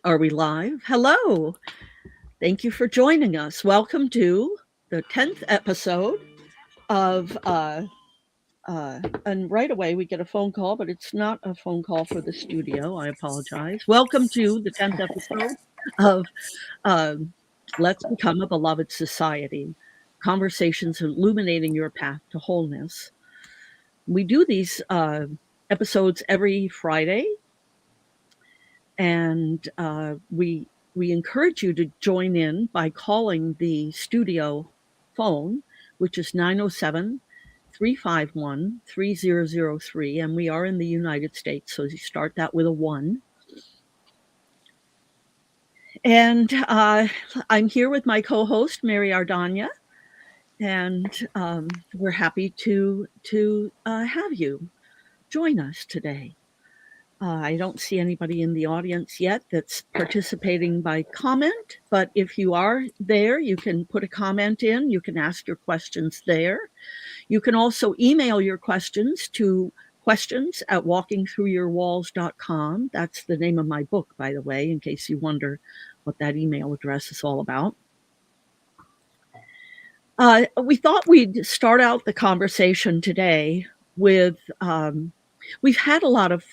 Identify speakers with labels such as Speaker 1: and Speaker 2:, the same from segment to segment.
Speaker 1: Are we live? Hello. Thank you for joining us. Welcome to the 10th episode of and right away we get a phone call, but it's not a phone call for the studio. I apologize. Welcome to the 10th episode of um, Let's Become a Beloved Society. Conversations illuminating your path to wholeness. We do these episodes every Friday, and we encourage you to join in by calling the studio phone, which is 907-351-3003, and we are in the United States, so you start that with a 1. And I'm here with my co-host, Mary Ardania, and we're happy to have you join us today. I don't see anybody in the audience yet that's participating by comment, but if you are there, you can put a comment in. You can ask your questions there. You can also email your questions to questions@walkingthroughyourwalls.com. That's the name of my book, by the way, in case you wonder what that email address is all about. We thought we'd start out the conversation today with, we've had a lot of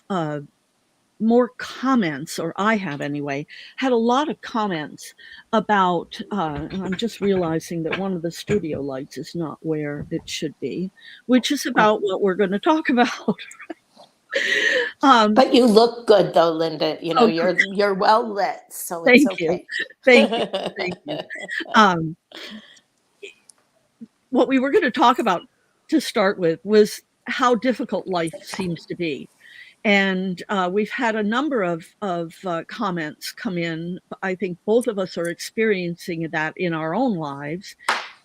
Speaker 1: more comments, or I have anyway, had a lot of comments about, and I'm just realizing that one of the studio lights is not where it should be, which is about what we're going to talk about.
Speaker 2: But you look good though, Linda. You know,
Speaker 1: Oh,
Speaker 2: you're well lit, so it's
Speaker 1: thank you.
Speaker 2: okay.
Speaker 1: Thank you. Thank you. What we were going to talk about to start with was how difficult life seems to be. And we've had a number of comments come in. I think both of us are experiencing that in our own lives,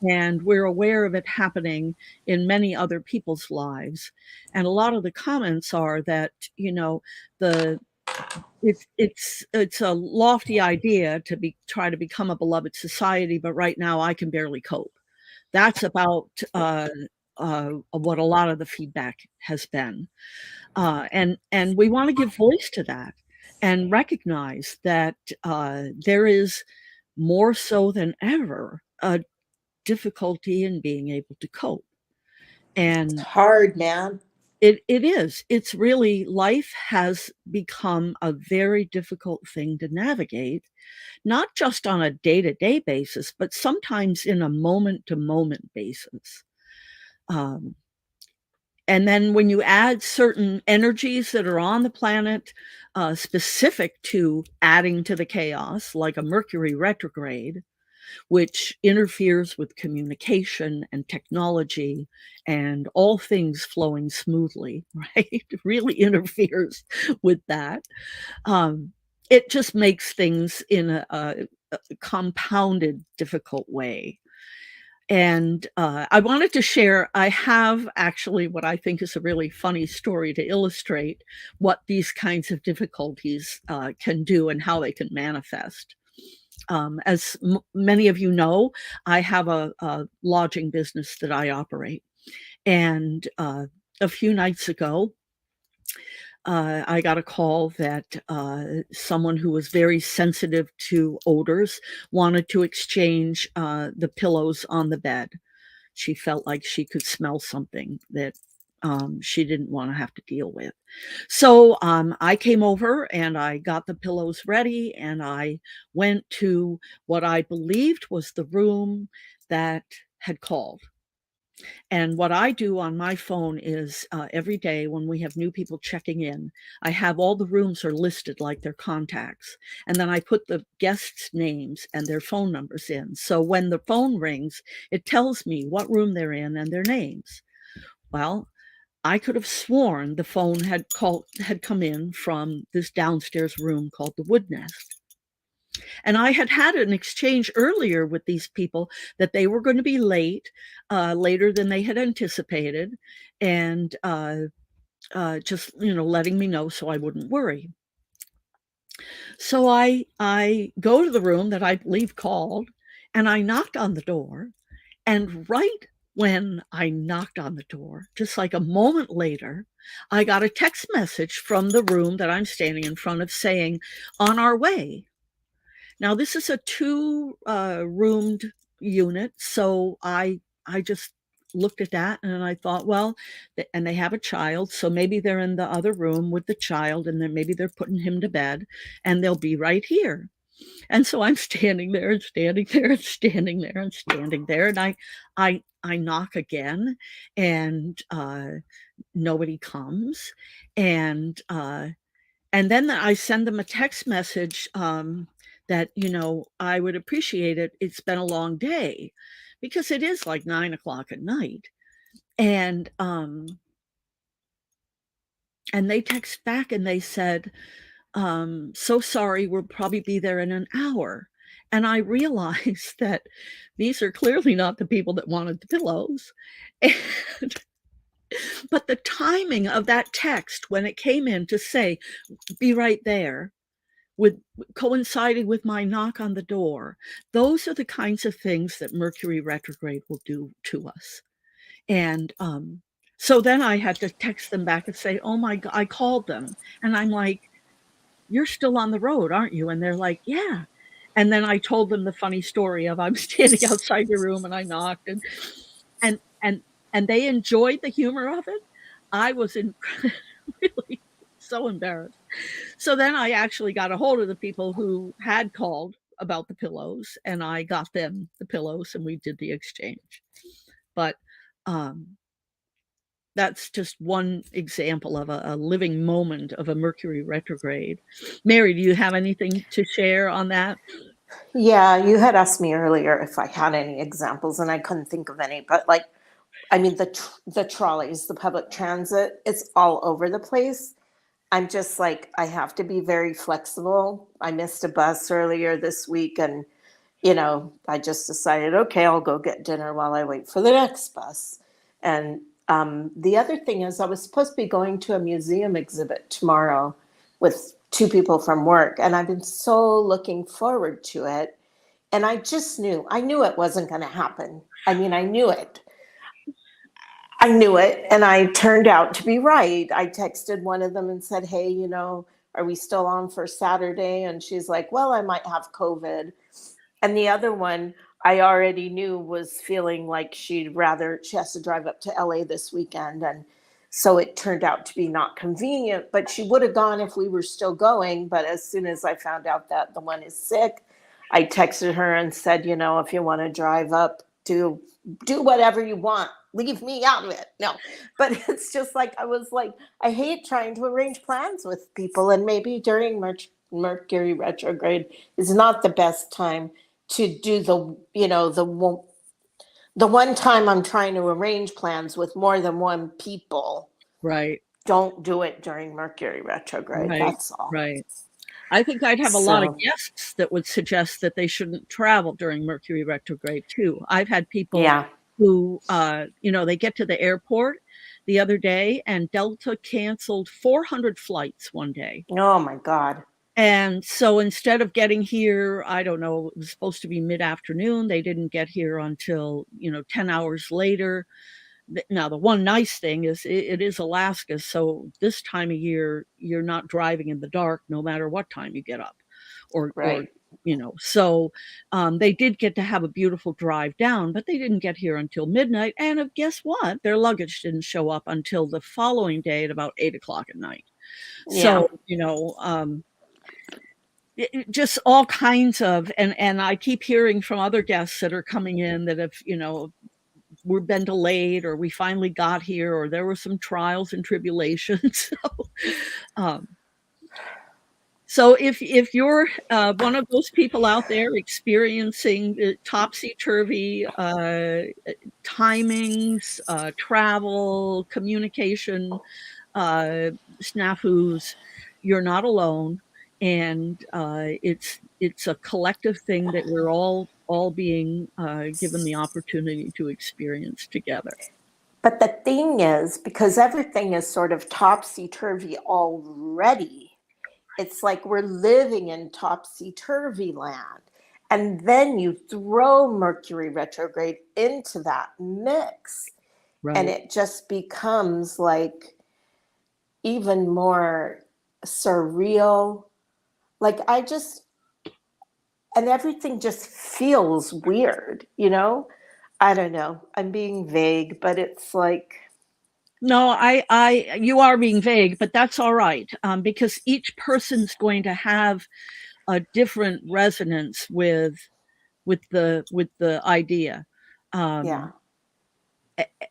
Speaker 1: and we're aware of it happening in many other people's lives. And a lot of the comments are that, you know, it's a lofty idea to try to become a beloved society, but right now I can barely cope. That's about what a lot of the feedback has been. And we want to give voice to that and recognize that there is more so than ever a difficulty in being able to cope.
Speaker 2: It's
Speaker 1: And
Speaker 2: hard, man.
Speaker 1: it is. It's really, life has become a very difficult thing to navigate, not just on a day-to-day basis, but sometimes in a moment-to-moment basis. And then when you add certain energies that are on the planet, specific to adding to the chaos, like a Mercury retrograde, which interferes with communication and technology and all things flowing smoothly, right? It really interferes with that. It just makes things in a compounded, difficult way. And I wanted to share, I have actually what I think is a really funny story to illustrate what these kinds of difficulties can do and how they can manifest. As many of you know, I have a lodging business that I operate. And a few nights ago, I got a call that someone who was very sensitive to odors wanted to exchange the pillows on the bed. She felt like she could smell something that she didn't want to have to deal with. So I came over and I got the pillows ready, and I went to what I believed was the room that had called. And what I do on my phone is every day when we have new people checking in, I have all the rooms are listed like their contacts. And then I put the guests' names and their phone numbers in. So when the phone rings, it tells me what room they're in and their names. Well, I could have sworn the phone had come in from this downstairs room called the Wood Nest. And I had had an exchange earlier with these people that they were going to be late, later than they had anticipated, and just, letting me know so I wouldn't worry. So I go to the room that I believe called, and I knocked on the door, and right when I knocked on the door, just like a moment later, I got a text message from the room that I'm standing in front of saying, "On our way." Now, this is a two-roomed unit, so I just looked at that and I thought, well, and they have a child, so maybe they're in the other room with the child, and then maybe they're putting him to bed, and they'll be right here. And so I'm standing there and standing there and standing there and standing there, and I knock again, and nobody comes, and then I send them a text message that I would appreciate it. It's been a long day, because it is like 9 o'clock at night, and they text back and they said, "So sorry, we'll probably be there in an hour." And I realized that these are clearly not the people that wanted the pillows. And, but the timing of that text when it came in to say, "Be right there," with coinciding with my knock on the door, those are the kinds of things that Mercury retrograde will do to us. And so then I had to text them back and say, "Oh my God," I called them and I'm like, "You're still on the road, aren't you?" And they're like, "Yeah." And then I told them the funny story of I'm standing outside your room and I knocked, and and and they enjoyed the humor of it. I was really so embarrassed. So then I actually got a hold of the people who had called about the pillows, and I got them the pillows and we did the exchange. But um that's just one example of a living moment of a Mercury retrograde. Mary, do you have anything to share on that?
Speaker 2: Yeah, you had asked me earlier if I had any examples, and I couldn't think of any. But like, I mean, the trolleys, the public transit, it's all over the place. I'm just like, I have to be very flexible. I missed a bus earlier this week, and I just decided, okay, I'll go get dinner while I wait for the next bus. And the other thing is, I was supposed to be going to a museum exhibit tomorrow with two people from work, and I've been so looking forward to it. And I knew it wasn't going to happen. I mean, I knew it. And I turned out to be right. I texted one of them and said, "Hey, are we still on for Saturday?" And she's like, "Well, I might have COVID." And the other one, I already knew was feeling like she has to drive up to LA this weekend. And so it turned out to be not convenient, but she would have gone if we were still going. But as soon as I found out that the one is sick, I texted her and said, if you want to drive up, do whatever you want. Leave me out of it. No, but it's just like, I was like, I hate trying to arrange plans with people. And maybe during Mercury retrograde is not the best time to do the one time I'm trying to arrange plans with more than one people.
Speaker 1: Right,
Speaker 2: Don't do it during Mercury retrograde.
Speaker 1: right,
Speaker 2: That's all.
Speaker 1: right. I think I'd have a lot of
Speaker 2: So,
Speaker 1: guests that would suggest that they shouldn't travel during Mercury retrograde too. I've had people
Speaker 2: yeah.
Speaker 1: who, they get to the airport the other day and Delta canceled 400 flights one day.
Speaker 2: Oh my God.
Speaker 1: And so instead of getting here, I don't know, it was supposed to be mid-afternoon. They didn't get here until, 10 hours later. Now, the one nice thing is it is Alaska. So this time of year, you're not driving in the dark, no matter what time you get up or
Speaker 2: Right.
Speaker 1: so they did get to have a beautiful drive down, but they didn't get here until midnight. And guess what? Their luggage didn't show up until the following day at about 8 o'clock at night.
Speaker 2: Yeah.
Speaker 1: So, just all kinds of, and I keep hearing from other guests that are coming in that have, we've been delayed, or we finally got here, or there were some trials and tribulations. So if you're one of those people out there experiencing topsy-turvy timings, travel, communication snafus, you're not alone, and it's a collective thing that we're all being given the opportunity to experience together.
Speaker 2: But the thing is, because everything is sort of topsy-turvy already, it's like we're living in topsy-turvy land. And then you throw Mercury retrograde into that mix, and
Speaker 1: Right.
Speaker 2: it just becomes like even more surreal. Like and everything just feels weird, you know? I don't know. I'm being vague, but it's like,
Speaker 1: No, you are being vague, but that's all right, because each person's going to have a different resonance with the idea,
Speaker 2: yeah.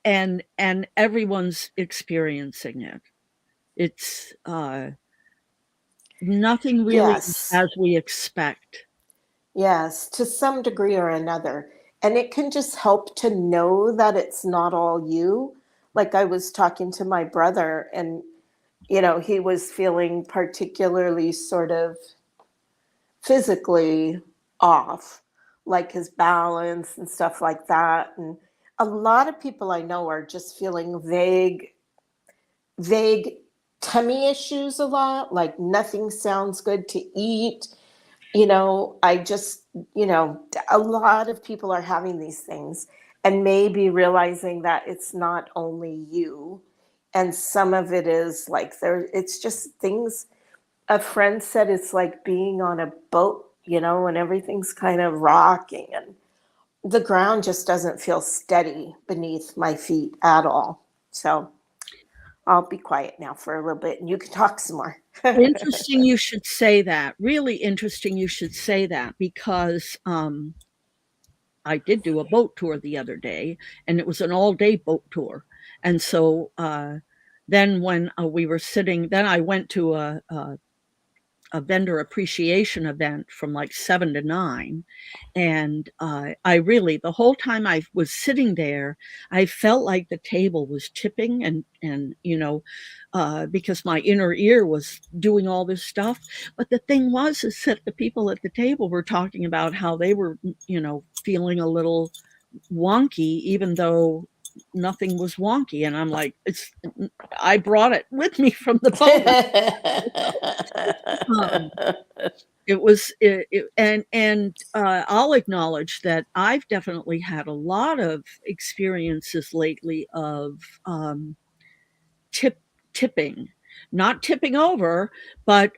Speaker 1: and everyone's experiencing it. It's nothing really is
Speaker 2: Yes.
Speaker 1: as we expect.
Speaker 2: Yes, to some degree or another. And it can just help to know that it's not all you. Like I was talking to my brother, and, he was feeling particularly sort of physically off, like his balance and stuff like that. And a lot of people I know are just feeling vague tummy issues a lot, like nothing sounds good to eat. I just, a lot of people are having these things and maybe realizing that it's not only you. And some of it is like it's just things. A friend said it's like being on a boat, and everything's kind of rocking and the ground just doesn't feel steady beneath my feet at all. So I'll be quiet now for a little bit and you can talk some more.
Speaker 1: Interesting you should say that. Really interesting you should say that, because I did do a boat tour the other day, and it was an all-day boat tour. And so then when we were sitting, then I went to a vendor appreciation event from like 7 to 9. And I really, the whole time I was sitting there, I felt like the table was tipping, and because my inner ear was doing all this stuff. But the thing was, is that the people at the table were talking about how they were, feeling a little wonky, even though nothing was wonky. And I'm like, I brought it with me from the boat. Um, it was and I'll acknowledge that I've definitely had a lot of experiences lately of tipping, not tipping over, but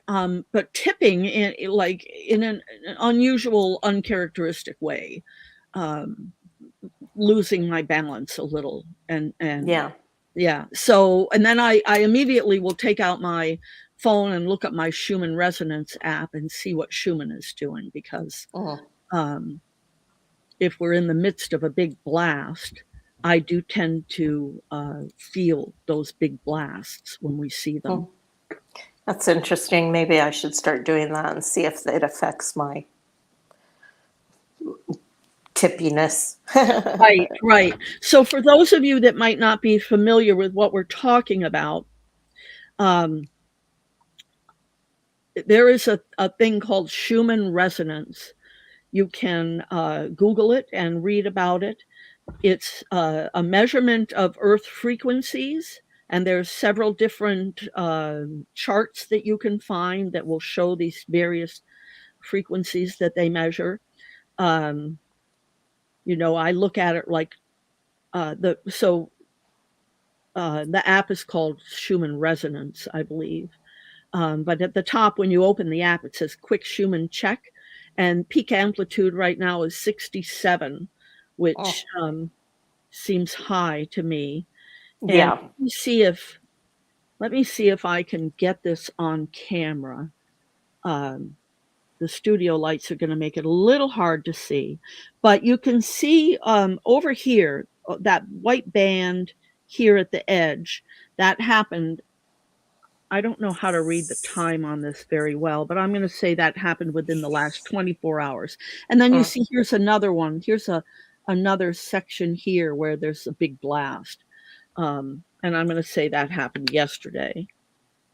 Speaker 1: tipping in an unusual, uncharacteristic way, um, losing my balance a little, and
Speaker 2: Yeah.
Speaker 1: yeah. So, and then I immediately will take out my phone and look up my Schumann Resonance app and see what Schumann is doing, because
Speaker 2: Mhm.
Speaker 1: um, if we're in the midst of a big blast, I do tend to feel those big blasts when we see them.
Speaker 2: That's interesting. Maybe I should start doing that and see if it affects my tippiness.
Speaker 1: Right, right. So for those of you that might not be familiar with what we're talking about, um, there is a thing called Schumann Resonance. You can Google it and read about it. It's a measurement of Earth frequencies, and there's several different charts that you can find that will show these various frequencies that they measure. Um, I look at it like the app is called Schumann Resonance, I believe. But at the top, when you open the app, it says Quick Schumann Check, and peak amplitude right now is 67, which
Speaker 2: Oh,
Speaker 1: seems high to me. And
Speaker 2: yeah.
Speaker 1: let me see if I can get this on camera. Um, the studio lights are going to make it a little hard to see, but you can see over here that white band here at the edge. That happened. I don't know how to read the time on this very well, but I'm going to say that happened within the last 24 hours. And then you
Speaker 2: Mm.
Speaker 1: see here's another one. Here's another section here where there's a big blast. And I'm going to say that happened yesterday.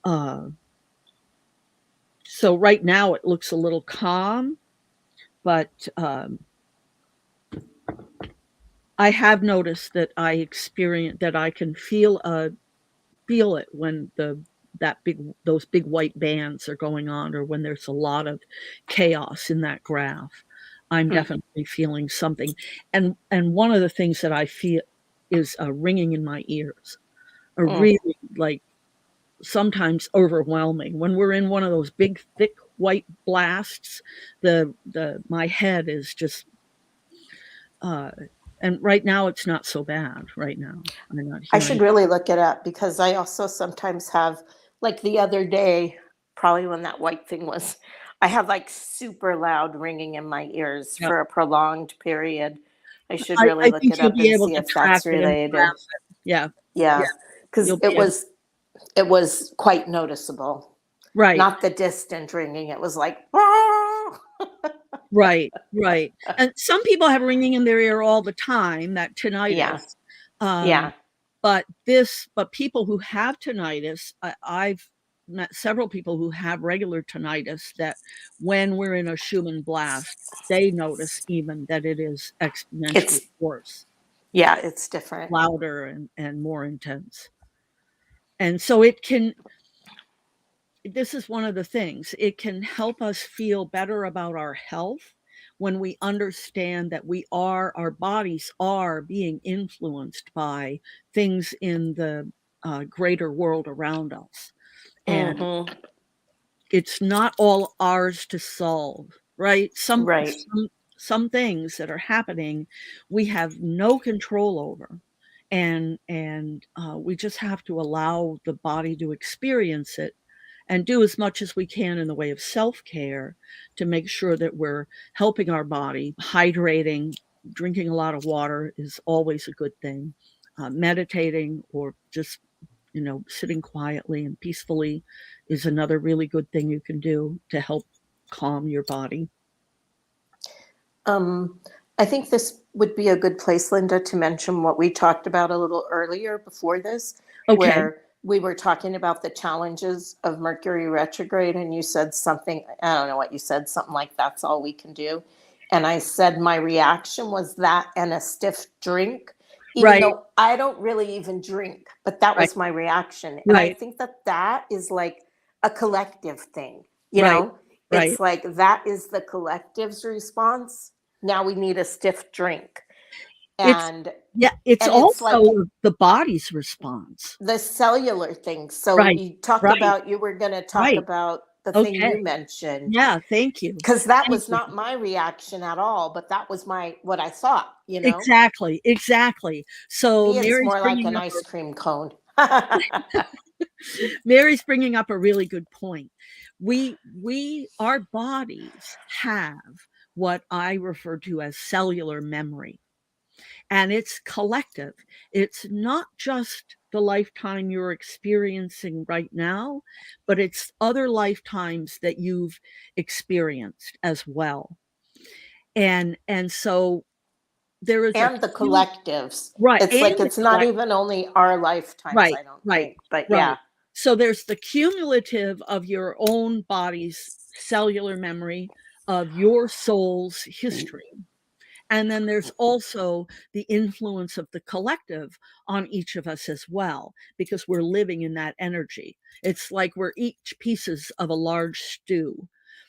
Speaker 1: Uh, so right now it looks a little calm, but I have noticed that I can feel it when those big white bands are going on, or when there's a lot of chaos in that graph. I'm definitely feeling something. And one of the things that I feel is a ringing in my ears, a really, like, sometimes overwhelming. When we're in one of those big, thick white blasts, my head is just, and right now it's not so bad. Right now, I'm not
Speaker 2: I
Speaker 1: hearing.
Speaker 2: should really look it up because I also sometimes have, like the other day, probably when that white thing was, I had like super loud ringing in my ears
Speaker 1: Yeah.
Speaker 2: for a prolonged period. I should really
Speaker 1: I
Speaker 2: look
Speaker 1: think
Speaker 2: it
Speaker 1: you'll
Speaker 2: up
Speaker 1: be
Speaker 2: and
Speaker 1: able
Speaker 2: see
Speaker 1: to
Speaker 2: if
Speaker 1: track
Speaker 2: that's
Speaker 1: it and
Speaker 2: related.
Speaker 1: grasp it. Yeah, yeah,
Speaker 2: Yeah, because
Speaker 1: you'll be able.
Speaker 2: it was quite noticeable.
Speaker 1: Right,
Speaker 2: Not the distant ringing. It was like, "Ah!"
Speaker 1: right, right. And some people have ringing in their ear all the time, that
Speaker 2: Yeah,
Speaker 1: tinnitus. Um,
Speaker 2: yeah.
Speaker 1: but people who have tinnitus, I've met several people who have regular tinnitus that when we're in a Schumann blast, they notice even that it is exponentially
Speaker 2: It's
Speaker 1: worse,
Speaker 2: yeah, it's different.
Speaker 1: louder and more intense. And so it can, this is one of the things, it can help us feel better about our health when we understand that our bodies are being influenced by things in the greater world around us. And
Speaker 2: Hmm.
Speaker 1: it's not all ours to solve, right?
Speaker 2: Right.
Speaker 1: Some things that are happening, we have no control over. And we just have to allow the body to experience it and do as much as we can in the way of self-care to make sure that we're helping our body. Hydrating, drinking a lot of water is always a good thing. Meditating, or just, sitting quietly and peacefully, is another really good thing you can do to help calm your body.
Speaker 2: Um, I think this would be a good place, Linda, to mention what we talked about a little earlier before this,
Speaker 1: Okay.
Speaker 2: where we were talking about the challenges of Mercury retrograde, and you said something, I don't know what you said, something like that's all we can do. And I said my reaction was that and a stiff drink, even
Speaker 1: Right,
Speaker 2: though I don't really even drink, but that
Speaker 1: right,
Speaker 2: was my reaction. And I
Speaker 1: right,
Speaker 2: think that that is like a collective thing, you
Speaker 1: right,
Speaker 2: know?
Speaker 1: right.
Speaker 2: It's like that is the collective's response. Now we need a stiff drink.
Speaker 1: It's
Speaker 2: And
Speaker 1: Yeah, it's
Speaker 2: it's like
Speaker 1: also the body's response.
Speaker 2: the cellular thing. So
Speaker 1: Right,
Speaker 2: you talk
Speaker 1: right,
Speaker 2: about, you were going to talk
Speaker 1: right.
Speaker 2: about the thing
Speaker 1: Okay.
Speaker 2: you mentioned,
Speaker 1: Yeah, thank you.
Speaker 2: because that
Speaker 1: Thank
Speaker 2: was
Speaker 1: you.
Speaker 2: not my reaction at all, but that was my what I thought, you know.
Speaker 1: Exactly, exactly. So
Speaker 2: Me, it's more like an ice cream cone.
Speaker 1: Mary's bringing up a really good point. Our bodies have what I refer to as cellular memory, and it's collective. It's not just the lifetime you're experiencing right now, but it's other lifetimes that you've experienced as well. And so there is a
Speaker 2: And the
Speaker 1: huge,
Speaker 2: collectives.
Speaker 1: right,
Speaker 2: It's
Speaker 1: and
Speaker 2: like
Speaker 1: the
Speaker 2: it's not
Speaker 1: collect
Speaker 2: even only our lifetimes,
Speaker 1: right,
Speaker 2: I don't
Speaker 1: right,
Speaker 2: think. But
Speaker 1: right.
Speaker 2: yeah.
Speaker 1: So there's the cumulative of your own body's cellular memory, of your soul's history. And then there's also the influence of the collective on each of us as well, because we're living in that energy. It's like we're each pieces of a large stew,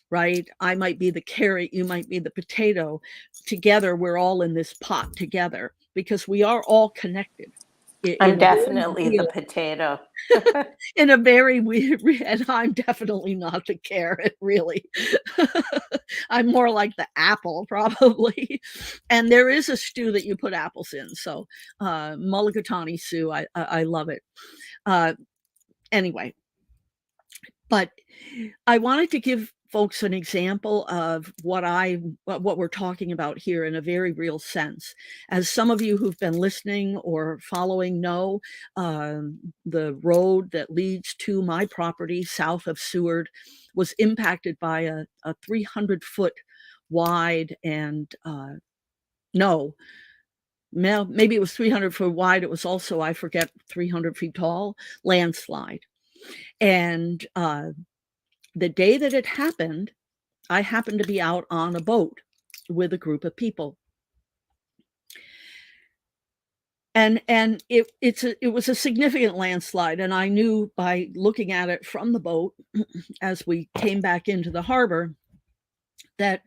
Speaker 1: right? I might be the carrot, you might be the potato. Together, we're all in this pot together because we are all connected
Speaker 2: I'm
Speaker 1: in a very
Speaker 2: definitely the
Speaker 1: real,
Speaker 2: potato.
Speaker 1: in a very weird, and I'm definitely not the carrot, really. I'm more like the apple, probably. And there is a stew that you put apples in. So mulligatawny stew, I love it. Uh, anyway, but I wanted to give folks an example of what we're talking about here in a very real sense. As some of you who've been listening or following know, the road that leads to my property south of Seward was impacted by a 300-foot wide and no, maybe it was 300-foot wide. It was also, I forget, 300 feet tall landslide. And the day that it happened, I happened to be out on a boat with a group of people. And it was a significant landslide, and I knew by looking at it from the boat as we came back into the harbor that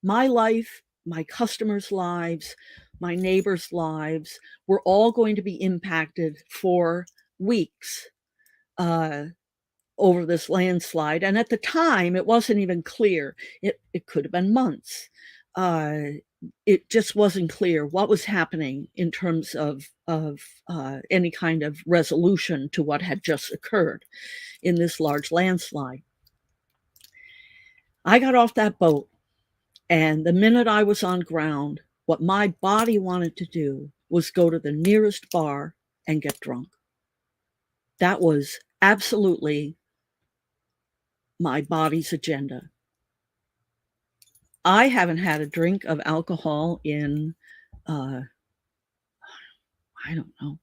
Speaker 1: my life, my customers' lives, my neighbors' lives were all going to be impacted for weeks over this landslide. And at the time, it wasn't even clear. It could have been months. It just wasn't clear what was happening in terms of any kind of resolution to what had just occurred in this large landslide. I got off that boat, and the minute I was on ground, what my body wanted to do was go to the nearest bar and get drunk. That was absolutely my body's agenda. I haven't had a drink of alcohol in, I don't know,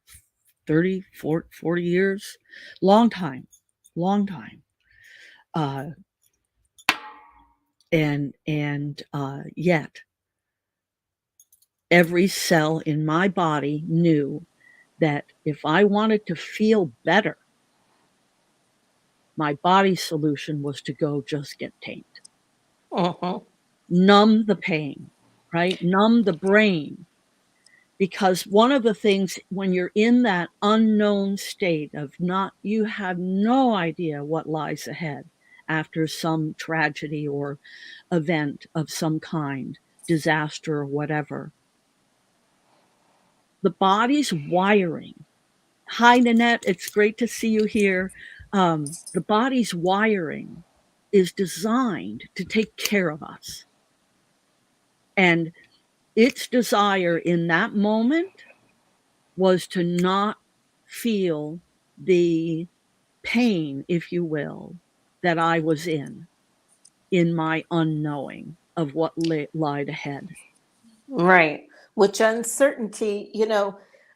Speaker 1: 30, 40 years. Long time. And yet every cell in my body knew that if I wanted to feel better, my body's solution was to go just get tamed. Numb the pain, right? Numb the brain. Because one of the things when you're in that unknown state of you have no idea what lies ahead after some tragedy or event of some kind, disaster or whatever, the body's wiring. Hi, Nanette, it's great to see you here. The body's wiring is designed to take care of us. And its desire in that moment was to not feel the pain, if you will, that I was in my unknowing of what lied ahead.
Speaker 2: Right. Which uncertainty,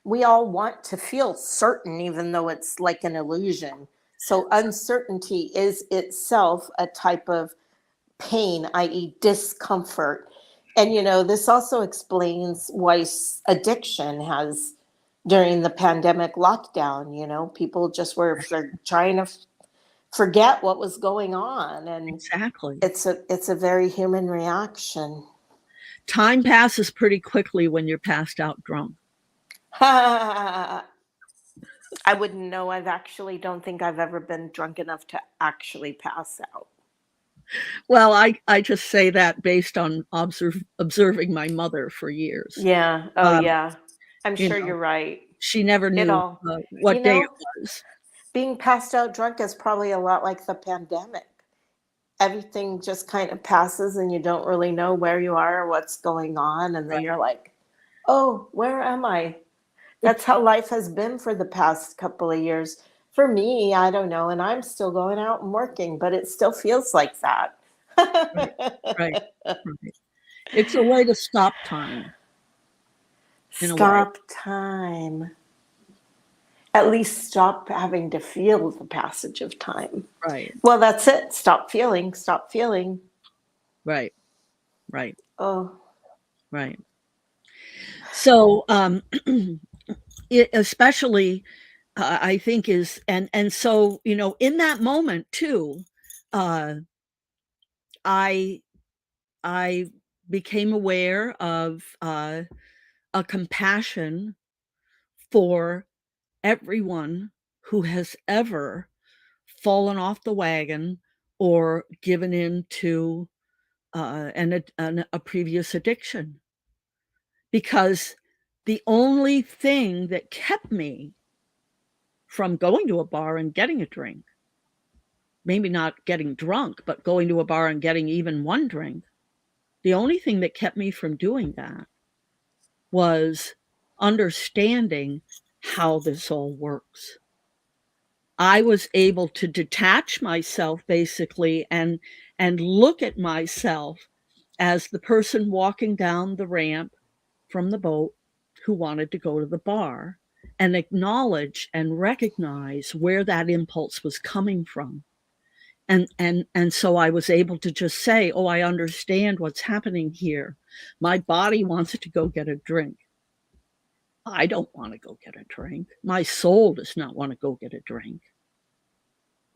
Speaker 2: we all want to feel certain, even though it's like an illusion. So uncertainty is itself a type of pain, i.e. discomfort. And, this also explains why addiction has, during the pandemic lockdown, people just were trying to forget what was going on. And
Speaker 1: exactly,
Speaker 2: it's a very human reaction.
Speaker 1: Time passes pretty quickly when you're passed out drunk.
Speaker 2: I wouldn't know. Don't think I've ever been drunk enough to actually pass out.
Speaker 1: Well, I just say that based on observing my mother for years.
Speaker 2: Yeah. Oh, yeah. I'm sure you're right.
Speaker 1: She never knew what day it was.
Speaker 2: Being passed out drunk is probably a lot like the pandemic. Everything just kind of passes and you don't really know where you are or what's going on. And then you're like, oh, where am I? That's how life has been for the past couple of years. For me, I don't know. And I'm still going out and working, but it still feels like that.
Speaker 1: Right. It's a way to stop time.
Speaker 2: Stop time. At least stop having to feel the passage of time.
Speaker 1: Right.
Speaker 2: Well, that's it. Stop feeling.
Speaker 1: Right.
Speaker 2: Oh.
Speaker 1: Right. So, it especially, I think is, and so, in that moment too, I became aware of a compassion for everyone who has ever fallen off the wagon or given in to a previous addiction. Because the only thing that kept me from going to a bar and getting a drink, maybe not getting drunk, but going to a bar and getting even one drink, the only thing that kept me from doing that was understanding how this all works. I was able to detach myself basically and look at myself as the person walking down the ramp from the boat who wanted to go to the bar, and acknowledge and recognize where that impulse was coming from. And so I was able to just say, oh, I understand what's happening here. My body wants to go get a drink. I don't want to go get a drink. My soul does not want to go get a drink.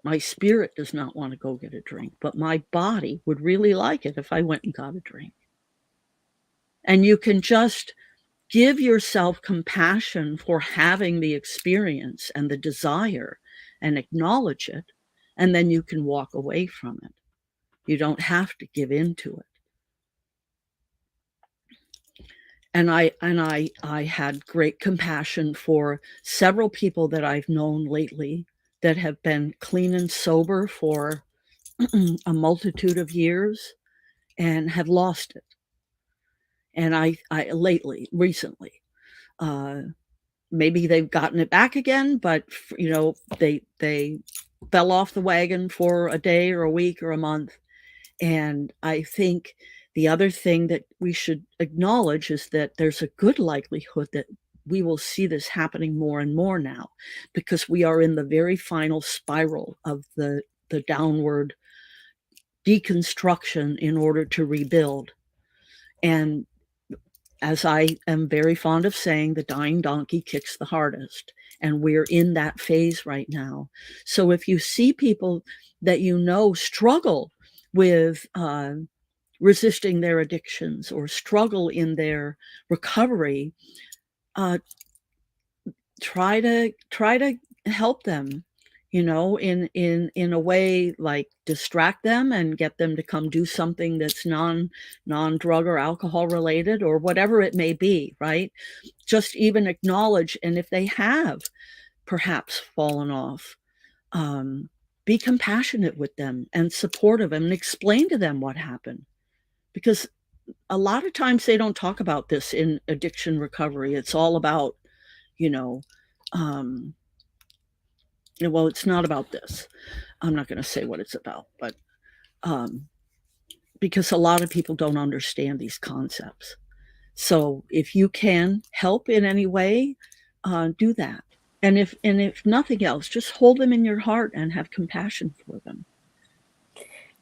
Speaker 1: My spirit does not want to go get a drink, but my body would really like it if I went and got a drink. And you can just give yourself compassion for having the experience and the desire and acknowledge it, and then you can walk away from it. You don't have to give in to it. And I had great compassion for several people that I've known lately that have been clean and sober for a multitude of years and have lost it. And I recently, maybe they've gotten it back again, but they fell off the wagon for a day or a week or a month. And I think the other thing that we should acknowledge is that there's a good likelihood that we will see this happening more and more now, because we are in the very final spiral of the downward deconstruction in order to rebuild. And as I am very fond of saying, the dying donkey kicks the hardest. And we're in that phase right now. So if you see people that you know struggle with resisting their addictions or struggle in their recovery, try to help them, in a way, like distract them and get them to come do something that's non-drug or alcohol related or whatever it may be, right? Just even acknowledge, and if they have perhaps fallen off, be compassionate with them and supportive and explain to them what happened. Because a lot of times they don't talk about this in addiction recovery. It's all about, well, it's not about this. I'm not going to say what it's about, but because a lot of people don't understand these concepts. So if you can help in any way, do that. And if nothing else, just hold them in your heart and have compassion for them.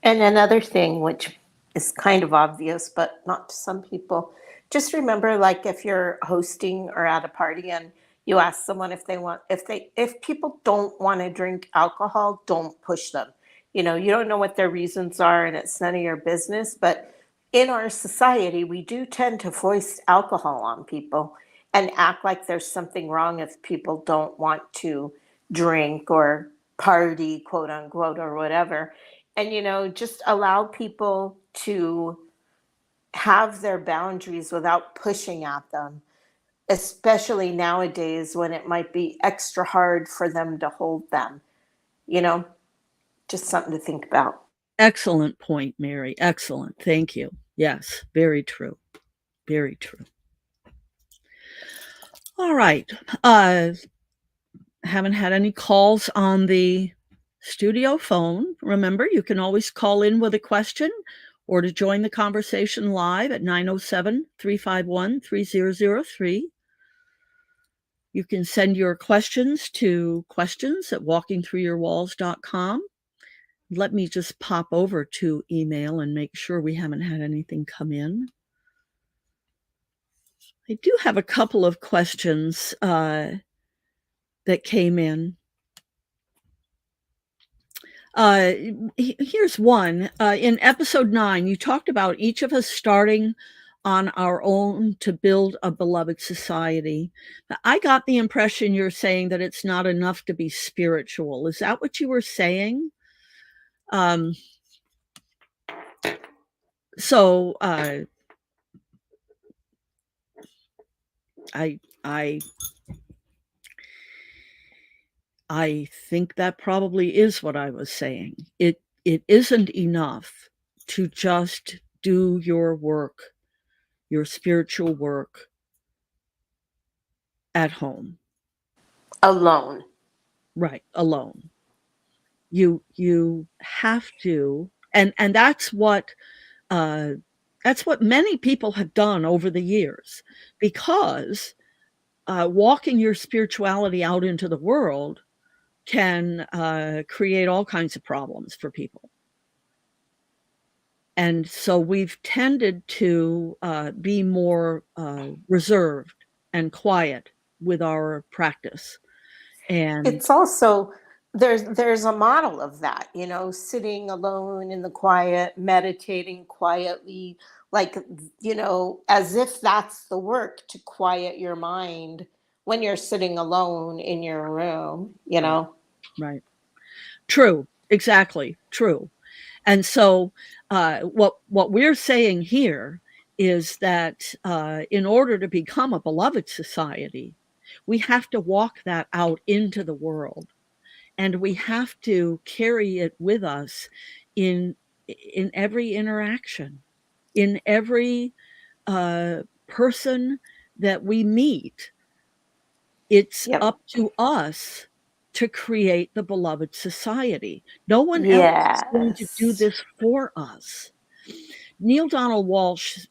Speaker 2: And another thing, which is kind of obvious, but not to some people, just remember, like if you're hosting or at a party and you ask someone if people don't want to drink alcohol, don't push them. You don't know what their reasons are and it's none of your business. But in our society, we do tend to foist alcohol on people and act like there's something wrong if people don't want to drink or party, quote unquote, or whatever. And just allow people to have their boundaries without pushing at them, especially nowadays when it might be extra hard for them to hold them. you know just something to think about.
Speaker 1: Excellent point, Mary. Excellent. Thank you. Yes, very true. Very true. All right. Haven't had any calls on the studio phone. Remember, you can always call in with a question or to join the conversation live at 907-351-3003. You can send your questions to questions@walkingthroughyourwalls.com. Let me just pop over to email and make sure we haven't had anything come in. I do have a couple of questions that came in. Here's one. In episode 9, you talked about each of us starting on our own to build a beloved society. I got the impression you're saying that it's not enough to be spiritual. Is that what you were saying? So I think that probably is what I was saying. It isn't enough to just do your work, your spiritual work at home.
Speaker 2: Alone.
Speaker 1: Right, alone. You have to, and that's what many people have done over the years, because walking your spirituality out into the world can create all kinds of problems for people. And so we've tended to be more reserved and quiet with our practice. And
Speaker 2: It's also there's a model of that, sitting alone in the quiet, meditating quietly, like, as if that's the work to quiet your mind when you're sitting alone in your room,
Speaker 1: Right. Right. True. Exactly. True. And so, what we're saying here is that in order to become a beloved society, we have to walk that out into the world, and we have to carry it with us in in every interaction, in every person that we meet. It's
Speaker 2: Yep.
Speaker 1: up to us to create the beloved society. No one else is going to do
Speaker 2: Yes.
Speaker 1: this for us. Neil Donald Walsh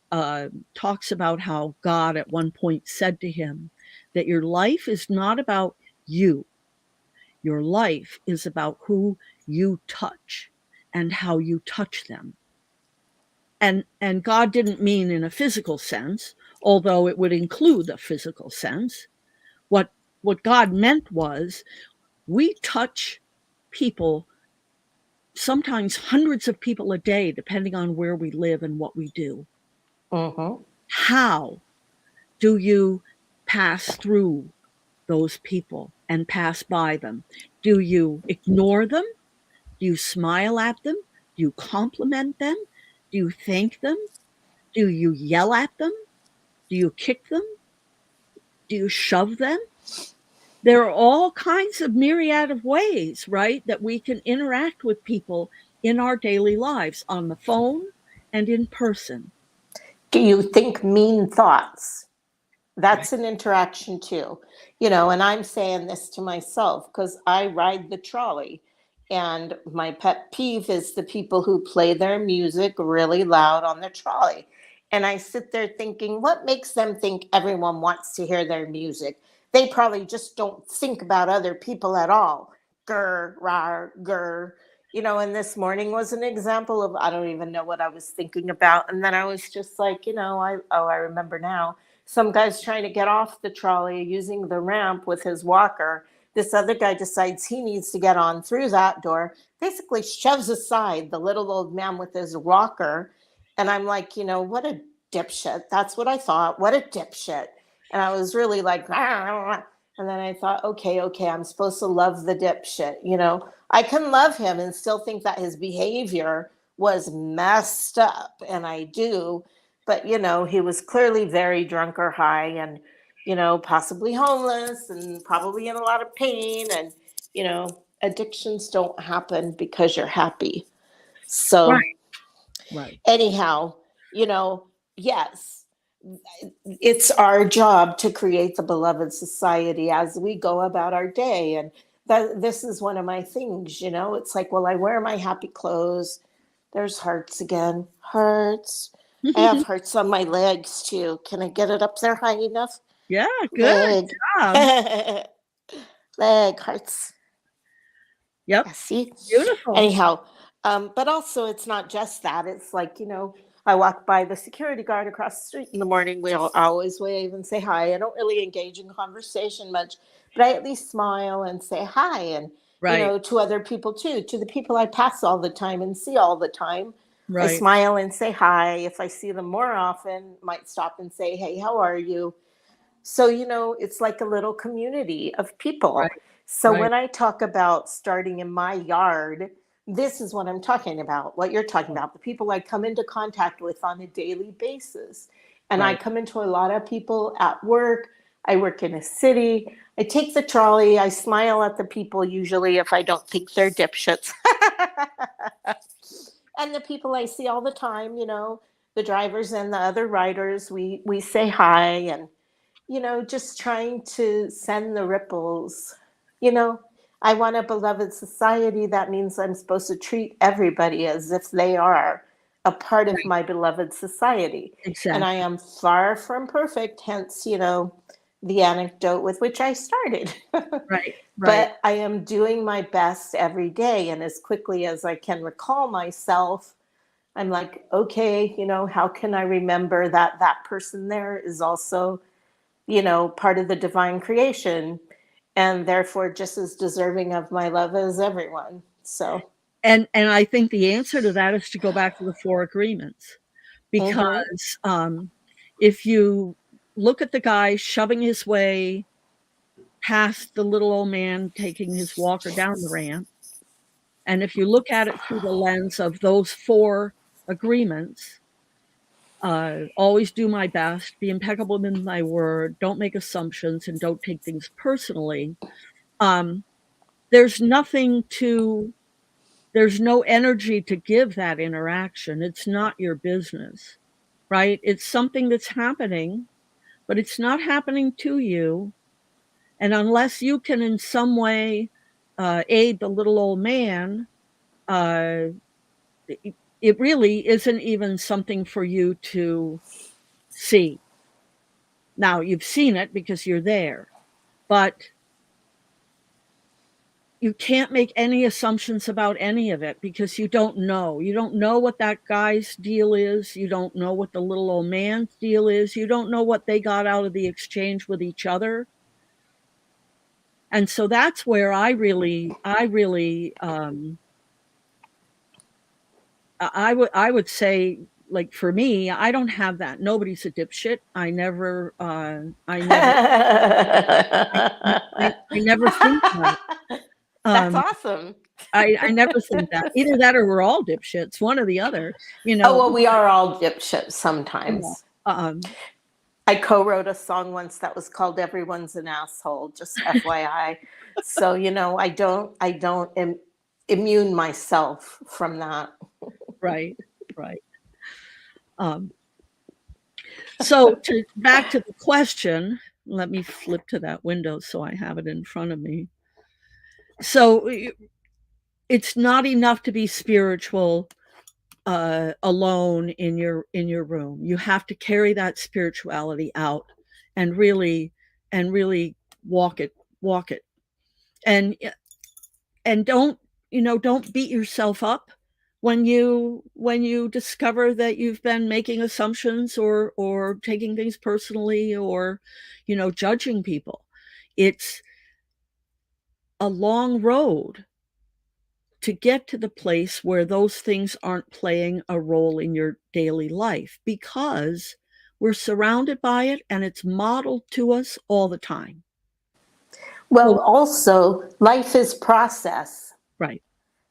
Speaker 1: talks about how God at one point said to him that your life is not about you. Your life is about who you touch and how you touch them. And God didn't mean in a physical sense, although it would include a physical sense. What God meant was we touch people, sometimes hundreds of people a day, depending on where we live and what we do.
Speaker 2: Mm-hmm.
Speaker 1: How do you pass through those people and pass by them? Do you ignore them? Do you smile at them? Do you compliment them? Do you thank them? Do you yell at them? Do you kick them? Do you shove them? There are all kinds of myriad of ways, right, that we can interact with people in our daily lives, on the phone and in person.
Speaker 2: Do you think mean thoughts?
Speaker 1: Right.
Speaker 2: That's an interaction too. And I'm saying this to myself because I ride the trolley. And my pet peeve is the people who play their music really loud on the trolley. And I sit there thinking, what makes them think everyone wants to hear their music? They probably just don't think about other people at all. Grr, rar, grr. And this morning was an example of I don't even know what I was thinking about. And then I was just like, I remember now, some guy's trying to get off the trolley using the ramp with his walker. This other guy decides he needs to get on through that door, basically shoves aside the little old man with his walker. And I'm like, what a dipshit. That's what I thought. What a dipshit. And I was really like, and then I thought, okay, I'm supposed to love the dipshit. I can love him and still think that his behavior was messed up. And I do. But, he was clearly very drunk or high and, possibly homeless and probably in a lot of pain. And, addictions don't happen because you're happy.
Speaker 1: Right.
Speaker 2: So,
Speaker 1: Right.
Speaker 2: anyhow, yes, it's our job to create the beloved society as we go about our day. And this is one of my things, it's like, well, I wear my happy clothes. There's hearts again. Hearts. I have hearts on my legs too. Can I get it up there high enough?
Speaker 1: Yeah, good
Speaker 2: Leg.
Speaker 1: job.
Speaker 2: Leg, hearts.
Speaker 1: Yep.
Speaker 2: Yeah, see?
Speaker 1: Beautiful.
Speaker 2: Anyhow, but also it's not just that. It's like, I walk by the security guard across the street in the morning. We always wave and say hi. I don't really engage in conversation much, but I at least smile and say hi. And,
Speaker 1: Right.
Speaker 2: to other people too, to the people I pass all the time and see all the time. I
Speaker 1: Right.
Speaker 2: smile and say hi. If I see them more often, might stop and say, hey, how are you? So, it's like a little community of people.
Speaker 1: Right.
Speaker 2: So
Speaker 1: Right.
Speaker 2: when I talk about starting in my yard, this is what I'm talking about, what you're talking about, the people I come into contact with on a daily basis. And I
Speaker 1: Right.
Speaker 2: come into a lot of people at work. I work in a city. I take the trolley. I smile at the people usually if I don't think they're dipshits. And the people I see all the time, the drivers and the other riders, we say hi and just trying to send the ripples. You know, I want a beloved society. That means I'm supposed to treat everybody as if they are a part of
Speaker 1: Right.
Speaker 2: my beloved society. And I
Speaker 1: Exactly.
Speaker 2: am far from perfect, hence, the anecdote with which I started.
Speaker 1: Right. Right.
Speaker 2: But I am doing my best every day. And as quickly as I can recall myself, I'm like, okay, how can I remember that person there is also part of the divine creation, and therefore just as deserving of my love as everyone. So,
Speaker 1: and I think the answer to that is to go back to the 4 agreements,
Speaker 2: mhm.
Speaker 1: because if you look at the guy shoving his way past the little old man taking his walker down the ramp, and if you look at it through the lens of those 4 agreements, always do my best, be impeccable in my word, don't make assumptions, and don't take things personally. There's nothing to there's no energy to give that interaction. It's not your business, right? It's something that's happening, but it's not happening to you. And unless you can in some way aid the little old man, uh, it really isn't even something for you to see. Now, you've seen it because you're there, but you can't make any assumptions about any of it because you don't know. You don't know what that guy's deal is. You don't know what the little old man's deal is. You don't know what they got out of the exchange with each other. And so that's where I would say, like, for me, I don't have that. Nobody's a dipshit. I never think that.
Speaker 2: That's
Speaker 1: Um,
Speaker 2: awesome.
Speaker 1: I never think that. Either that or we're all dipshits, one or the other, you
Speaker 2: Oh,
Speaker 1: know.
Speaker 2: well, we are all dipshits
Speaker 1: Yeah.
Speaker 2: sometimes.
Speaker 1: Um,
Speaker 2: I co-wrote a song once that was called "Everyone's an Asshole," just FYI. So, I don't immune myself from that.
Speaker 1: right, right. Um, so back to the question, let me flip to that window so I have it in front of me. So it's not enough to be spiritual alone in your room. You have to carry that spirituality out and really walk it. And don't beat yourself up when you discover that you've been making assumptions or taking things personally or judging people. It's a long road to get to the place where those things aren't playing a role in your daily life because we're surrounded by it and it's modeled to us all the time.
Speaker 2: Well,
Speaker 1: So,
Speaker 2: also, life is process.
Speaker 1: right,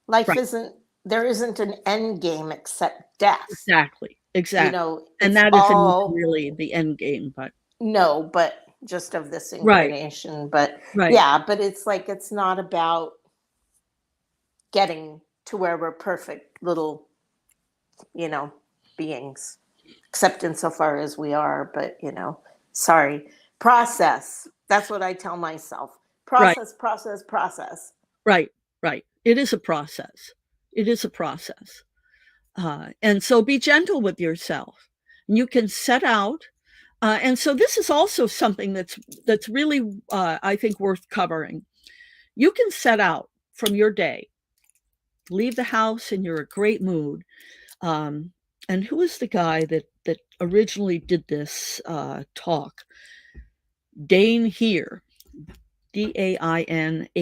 Speaker 2: Life
Speaker 1: right,
Speaker 2: there isn't an end game except death.
Speaker 1: exactly. And
Speaker 2: It's
Speaker 1: that isn't even
Speaker 2: all,
Speaker 1: really the end game, but
Speaker 2: no, but just of this
Speaker 1: right,
Speaker 2: incarnation. But
Speaker 1: right,
Speaker 2: yeah, but it's like, it's not about getting to where we're perfect little, you know, beings, except insofar as we are. But, sorry, process. That's what I tell myself.
Speaker 1: right,
Speaker 2: Process, process, process.
Speaker 1: right, right. It is a process. It is a process. And so be gentle with yourself. You can set out. And so this is also something that's really, I think, worth covering. You can set out from your day, leave the house, and you're in a great mood. And who is the guy that originally did this talk? Dane Heer, Dainheer,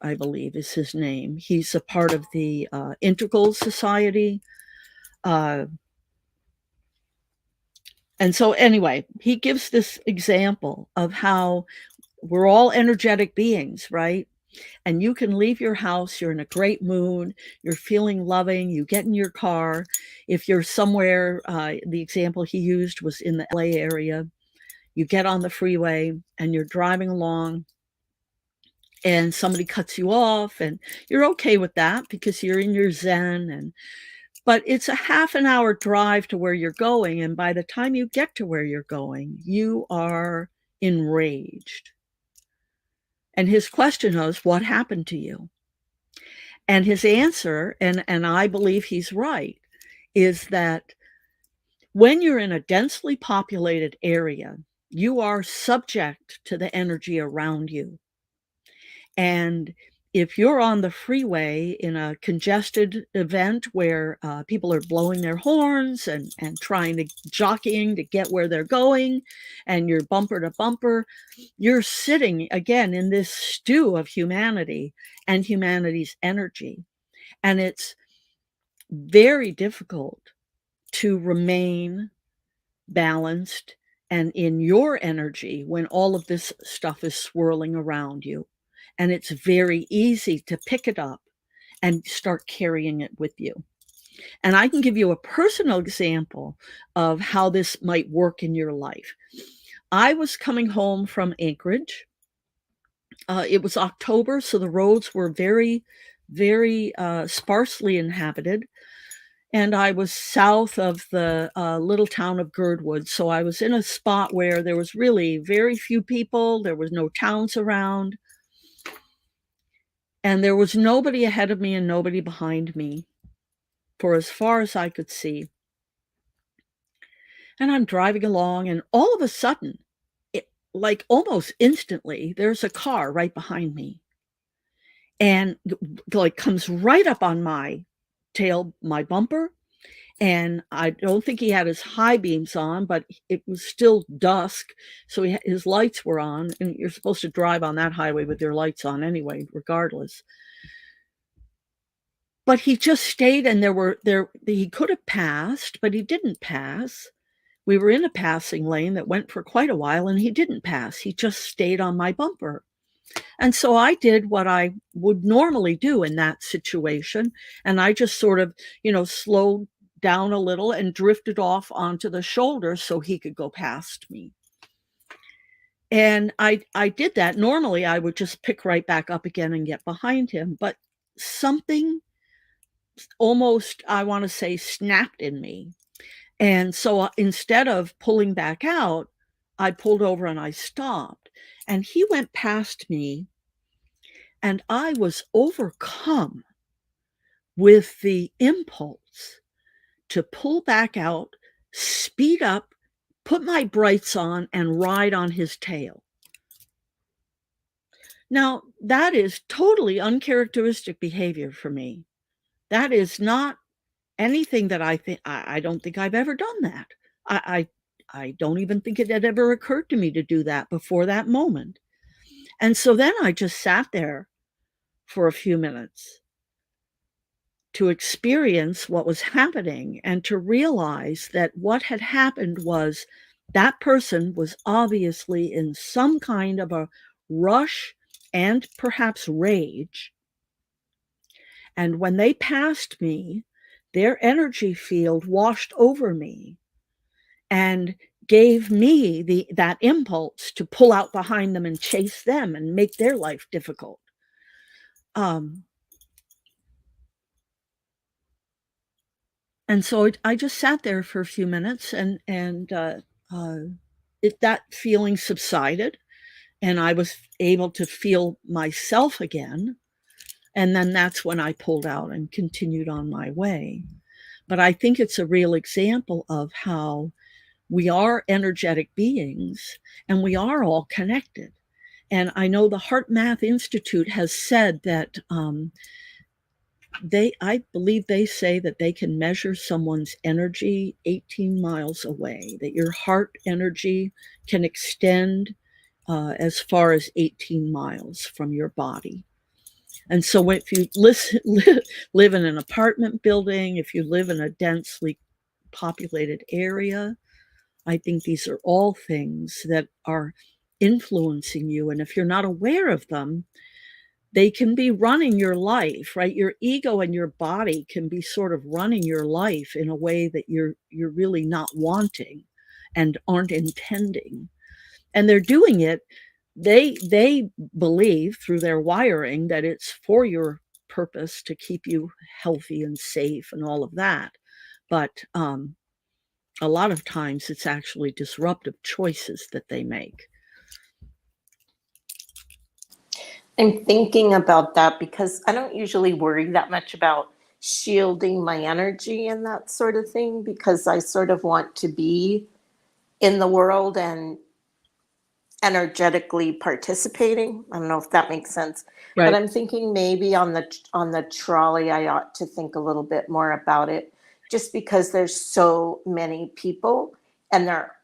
Speaker 1: I believe is his name. He's a part of the Integral Society. Uh, and so, anyway, he gives this example of how we're all energetic beings, right? And you can leave your house, you're in a great mood, you're feeling loving, you get in your car. If you're somewhere, the example he used was in the LA area, you get on the freeway and you're driving along and somebody cuts you off and you're okay with that because you're in your zen. But it's a half an hour drive to where you're going, and by the time you get to where you're going, you are enraged. And his question was, what happened to you? And his answer, and I believe he's right, is that when you're in a densely populated area, you are subject to the energy around you. And if you're on the freeway in a congested event where people are blowing their horns and jockeying to get where they're going, and you're bumper to bumper, you're sitting again in this stew of humanity and humanity's energy. And it's very difficult to remain balanced and in your energy when all of this stuff is swirling around you. And it's very easy to pick it up and start carrying it with you. And I can give you a personal example of how this might work in your life. I was coming home from Anchorage. It was October, so the roads were very, very sparsely inhabited. And I was south of the little town of Girdwood. So I was in a spot where there was really very few people. There was no towns around. And there was nobody ahead of me and nobody behind me for as far as I could see. And I'm driving along, and all of a sudden, like almost instantly, there's a car right behind me. And like comes right up on my tail, my bumper. And I don't think he had his high beams on, but it was still dusk. So his lights were on, and you're supposed to drive on that highway with your lights on anyway, regardless. But he just stayed, and he could have passed, but he didn't pass. We were in a passing lane that went for quite a while, and he didn't pass. He just stayed on my bumper. And so I did what I would normally do in that situation. And I just sort of, slowed down a little and drifted off onto the shoulder so he could go past me. And I did that. Normally, I would just pick right back up again and get behind him. But something almost, I want to say, snapped in me. And so instead of pulling back out, I pulled over and I stopped. And he went past me, and I was overcome with the impulse to pull back out, speed up, put my brights on, and ride on his tail. Now, that is totally uncharacteristic behavior for me. That is not anything that I don't think I've ever done that. I don't even think it had ever occurred to me to do that before that moment. And so then I just sat there for a few minutes to experience what was happening and to realize that what had happened was that person was obviously in some kind of a rush and perhaps rage. And when they passed me, their energy field washed over me and gave me that impulse to pull out behind them and chase them and make their life difficult. And so I just sat there for a few minutes, and that feeling subsided, and I was able to feel myself again. And then that's when I pulled out and continued on my way. But I think it's a real example of how we are energetic beings and we are all connected. And I know the Heart Math Institute has said that I believe they say that they can measure someone's energy 18 miles away, that your heart energy can extend as far as 18 miles from your body. And so if you live in an apartment building, if you live in a densely populated area, I think these are all things that are influencing you. And if you're not aware of them, they can be running your life, right? Your ego and your body can be sort of running your life in a way that you're really not wanting and aren't intending. And they're doing it. They believe through their wiring that it's for your purpose to keep you healthy and safe and all of that. But a lot of times it's actually disruptive choices that they make.
Speaker 2: I'm thinking about that because I don't usually worry that much about shielding my energy and that sort of thing, because I sort of want to be in the world and energetically participating. I don't know if that makes sense. But
Speaker 1: Right.
Speaker 2: I'm thinking maybe on the trolley I ought to think a little bit more about it, just because there's so many people and there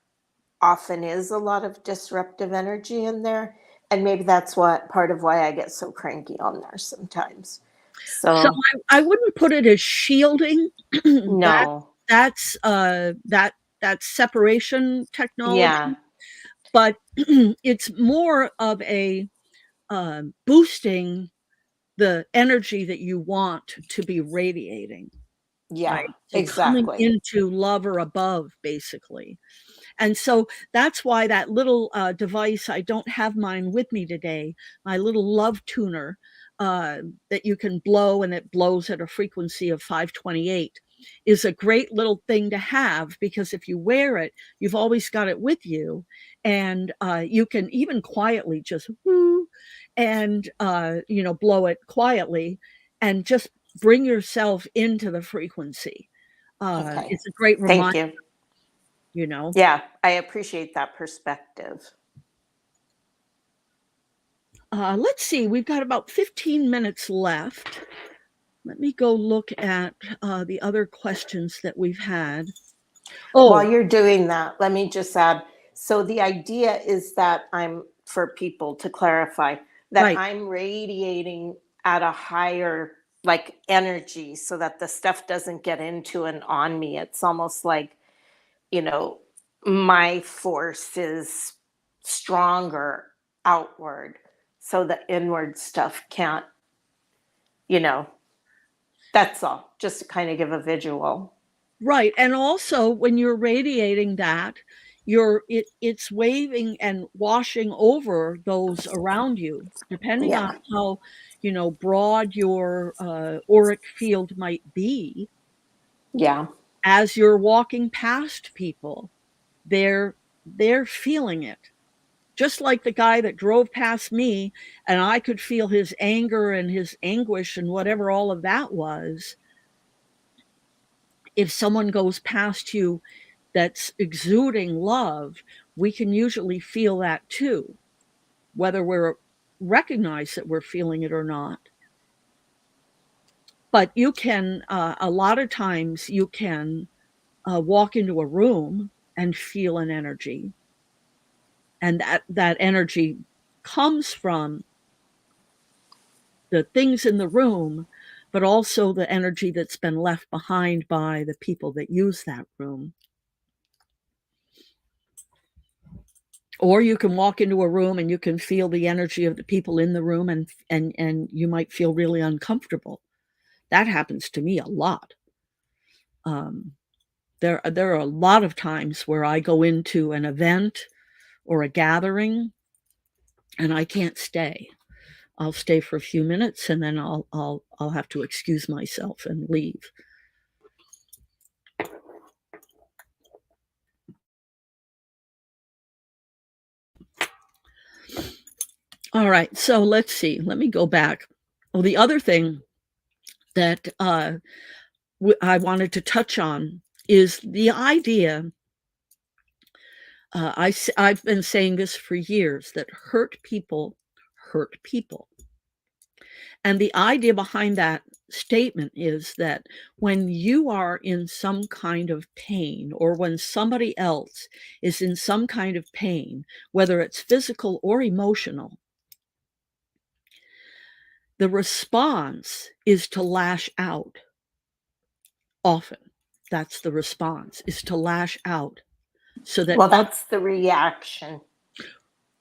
Speaker 2: often is a lot of disruptive energy in there. And maybe that's what part of why I get so cranky on there sometimes.
Speaker 1: So
Speaker 2: So
Speaker 1: I wouldn't put it as shielding. That
Speaker 2: no.
Speaker 1: that's that's separation
Speaker 2: Yeah.
Speaker 1: technology, but it's more of a boosting the energy that you want to be radiating,
Speaker 2: Yeah.
Speaker 1: right? So coming
Speaker 2: Exactly.
Speaker 1: into love or above, basically. And so that's why that little device, I don't have mine with me today, my little LoveTuner that you can blow and it blows at a frequency of 528 is a great little thing to have, because if you wear it, you've always got it with you. And you can even quietly just whoo and, blow it quietly and just bring yourself into the frequency.
Speaker 2: Okay.
Speaker 1: It's a great
Speaker 2: Thank
Speaker 1: reminder,
Speaker 2: you.
Speaker 1: you know.
Speaker 2: Yeah, I appreciate that perspective.
Speaker 1: Let's see, we've got about 15 minutes left. Let me go look at the other questions that we've had.
Speaker 2: While
Speaker 1: Oh,
Speaker 2: you're doing that, let me just add, so the idea is that for people to clarify, that
Speaker 1: right,
Speaker 2: I'm radiating at a higher like energy so that the stuff doesn't get into and on me. It's almost like, you know, my force is stronger outward so the inward stuff can't, you know, that's all. Just to kind of give a visual.
Speaker 1: right. And also, when you're radiating that, it's waving and washing over those around you, depending on
Speaker 2: Yeah.
Speaker 1: how broad your auric field might be.
Speaker 2: Yeah.
Speaker 1: As you're walking past people, they're feeling it. Just like the guy that drove past me, and I could feel his anger and his anguish and whatever all of that was. If someone goes past you that's exuding love, we can usually feel that too, whether we're recognize that we're feeling it or not. But you can, a lot of times, you can walk into a room and feel an energy, and that energy comes from the things in the room, but also the energy that's been left behind by the people that use that room. Or you can walk into a room and you can feel the energy of the people in the room, and you might feel really uncomfortable. That happens to me a lot. Um, there are a lot of times where I go into an event or a gathering and I can't stay. I'll stay for a few minutes and then I'll have to excuse myself and leave. All right, so let's see. Let me go back. Well, the other thing that I wanted to touch on is the idea. I've been saying this for years, that hurt people hurt people. And the idea behind that statement is that when you are in some kind of pain, or when somebody else is in some kind of pain, whether it's physical or emotional, the response is to lash out. Often, that's the response, is to lash out so that
Speaker 2: Well, that's the reaction.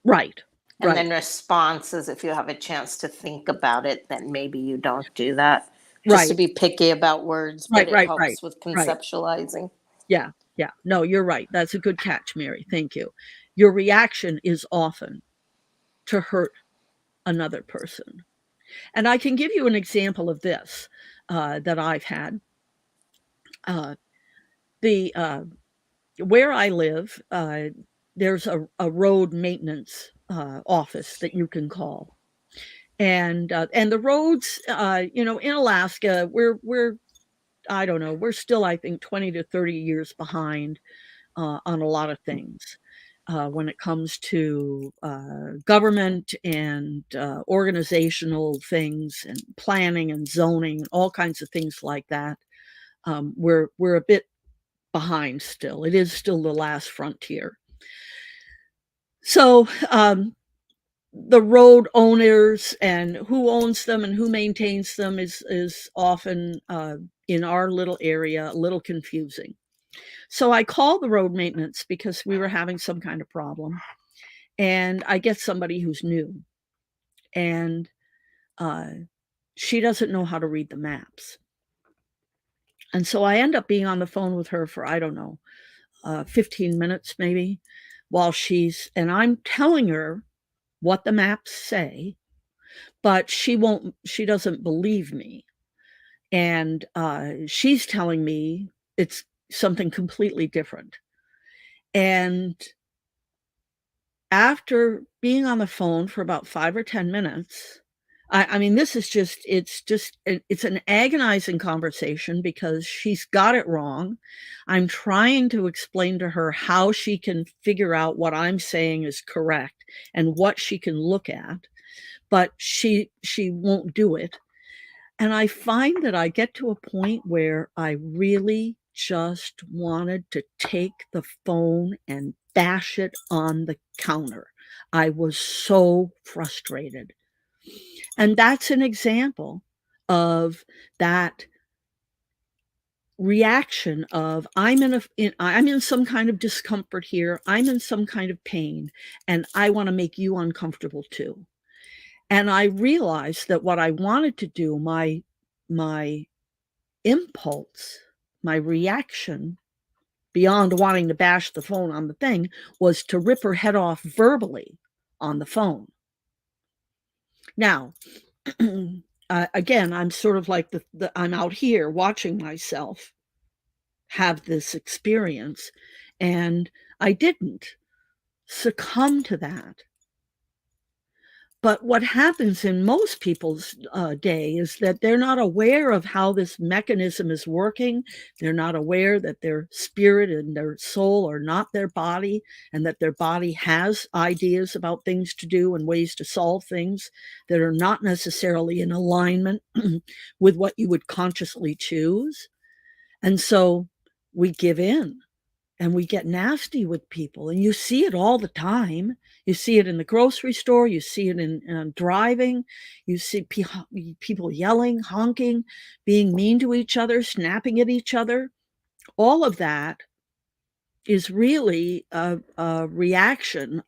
Speaker 1: right,
Speaker 2: And
Speaker 1: right,
Speaker 2: then responses, if you have a chance to think about it, then maybe you don't do that. Just to
Speaker 1: right,
Speaker 2: be picky about words, but
Speaker 1: right,
Speaker 2: it
Speaker 1: right, right,
Speaker 2: helps with
Speaker 1: right.
Speaker 2: conceptualizing.
Speaker 1: Yeah, yeah. No, you're right. That's a good catch, Mary. Thank you. Your reaction is often to hurt another person. And I can give you an example of this that I've had. Uh, the Where I live, there's a road maintenance office that you can call, and the roads, in Alaska, we're I don't know, we're still, I think, 20 to 30 years behind on a lot of things. when it comes to government and organizational things and planning and zoning and all kinds of things like that. We're a bit behind still. It is still the last frontier. So the road owners and who owns them and who maintains them is often in our little area a little confusing. So I called the road maintenance because we were having some kind of problem, and I get somebody who's new, and she doesn't know how to read the maps. And so I end up being on the phone with her for, I don't know, 15 minutes maybe, and I'm telling her what the maps say, but she doesn't believe me. And she's telling me it's something completely different. And after being on the phone for about 5 or 10 minutes, I mean, this is it's an agonizing conversation because she's got it wrong. I'm trying to explain to her how she can figure out what I'm saying is correct and what she can look at, but she won't do it. And I find that I get to a point where I really just wanted to take the phone and bash it on the counter. I was so frustrated. And that's an example of that reaction of I'm in some kind of discomfort here. I'm in some kind of pain, and I want to make you uncomfortable too. And I realized that what I wanted to do, my impulse, my reaction, beyond wanting to bash the phone on the thing, was to rip her head off verbally on the phone. Now, again, I'm sort of like I'm out here watching myself have this experience, and I didn't succumb to that. But what happens in most people's day is that they're not aware of how this mechanism is working. They're not aware that their spirit and their soul are not their body, and that their body has ideas about things to do and ways to solve things that are not necessarily in alignment with what you would consciously choose. And so we give in. And we get nasty with people, and you see it all the time. You see it in the grocery store. You see it in driving. You see people yelling, honking, being mean to each other, snapping at each other. All of that is really a reaction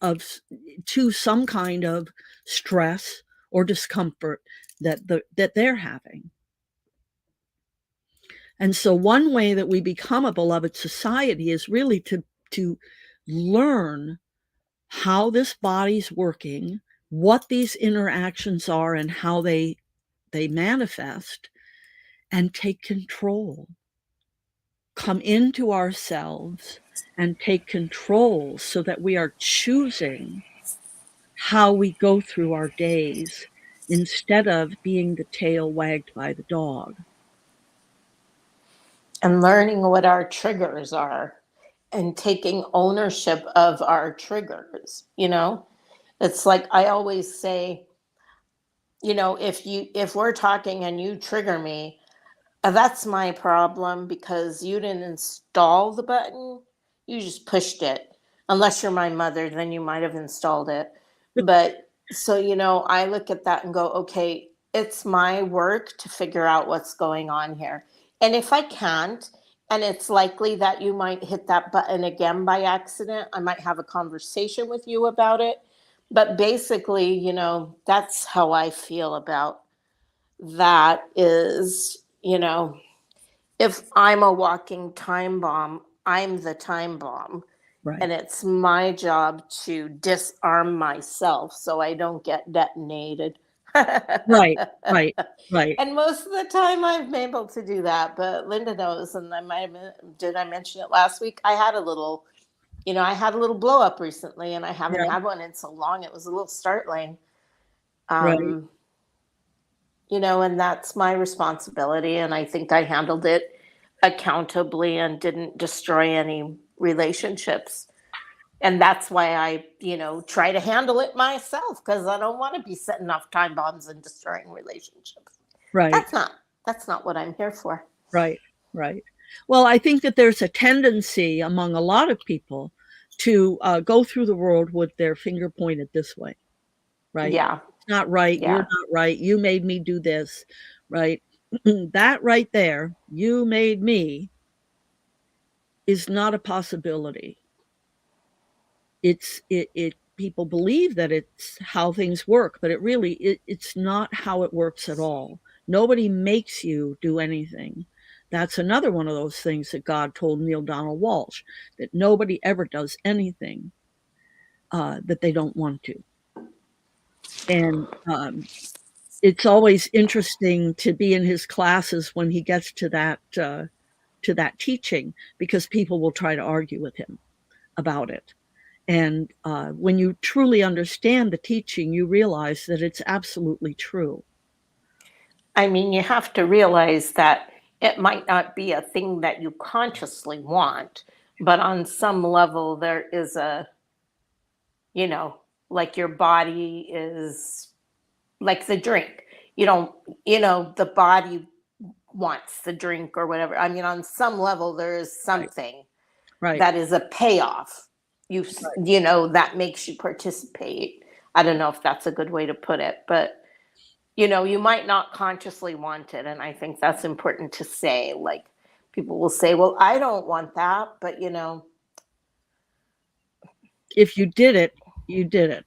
Speaker 1: to some kind of stress or discomfort that they're having. And so one way that we become a beloved society is really to learn how this body's working, what these interactions are, and how they manifest, and take control. Come into ourselves and take control so that we are choosing how we go through our days instead of being the tail wagged by the dog.
Speaker 2: And learning what our triggers are and taking ownership of our triggers. It's like I always say, if we're talking and you trigger me, that's my problem because you didn't install the button. You just pushed it. Unless you're my mother, then you might have installed it. But so, I look at that and go, okay, it's my work to figure out what's going on here. And if I can't, and it's likely that you might hit that button again by accident, I might have a conversation with you about it. But basically, that's how I feel about that is, if I'm a walking time bomb, I'm the time bomb.
Speaker 1: Right.
Speaker 2: And it's my job to disarm myself so I don't get detonated.
Speaker 1: Right.
Speaker 2: And most of the time I've been able to do that. But Linda knows, and did I mention it last week? I had a little blow up recently, and I haven't had one in so long. It was a little startling.
Speaker 1: Right.
Speaker 2: And that's my responsibility. And I think I handled it accountably and didn't destroy any relationships. And that's why I, try to handle it myself, because I don't want to be setting off time bombs and destroying relationships.
Speaker 1: Right.
Speaker 2: That's not what I'm here for.
Speaker 1: Right. Right. Well, I think that there's a tendency among a lot of people to go through the world with their finger pointed this way. Right.
Speaker 2: Yeah.
Speaker 1: It's not right.
Speaker 2: Yeah.
Speaker 1: You're not right. You made me do this. Right. That right there, you made me, is not a possibility. It people believe that it's how things work, but it's not how it works at all. Nobody makes you do anything. That's another one of those things that God told Neil Donald Walsh, that nobody ever does anything that they don't want to. And it's always interesting to be in his classes when he gets to that teaching, because people will try to argue with him about it. And when you truly understand the teaching, you realize that it's absolutely true.
Speaker 2: I mean, you have to realize that it might not be a thing that you consciously want, but on some level, there is like your body is like the drink. The body wants the drink or whatever. I mean, on some level, there is something
Speaker 1: Right.
Speaker 2: that is a payoff. That makes you participate. I don't know if that's a good way to put it, but you might not consciously want it. And I think that's important to say. Like, people will say, well, I don't want that, but
Speaker 1: if you did it, you did it.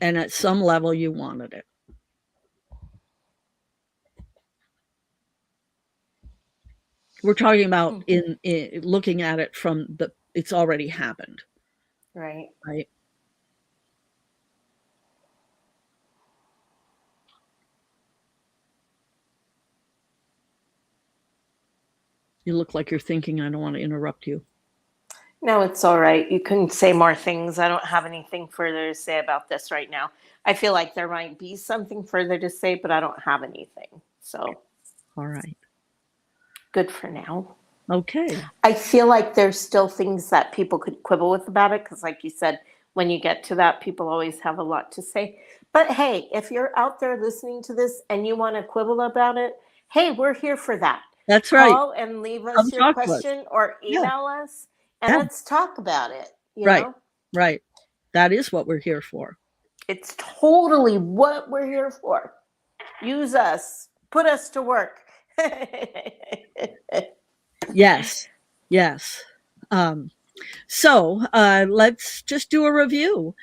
Speaker 1: And at some level you wanted it. We're talking about in looking at it from it's already happened.
Speaker 2: Right.
Speaker 1: Right. You look like you're thinking. I don't want to interrupt you.
Speaker 2: No, it's all right. You can say more things. I don't have anything further to say about this right now. I feel like there might be something further to say, but I don't have anything. So,
Speaker 1: all right.
Speaker 2: Good for now.
Speaker 1: Okay.
Speaker 2: I feel like there's still things that people could quibble with about it, because like you said, when you get to that, people always have a lot to say. But hey, if you're out there listening to this and you want to quibble about it, hey, we're here for that.
Speaker 1: That's right.
Speaker 2: Call and leave us your question or email us, and let's talk about it. You know?
Speaker 1: Right. That is what we're here for.
Speaker 2: It's totally what we're here for. Use us. Put us to work.
Speaker 1: Yes. So let's just do a review.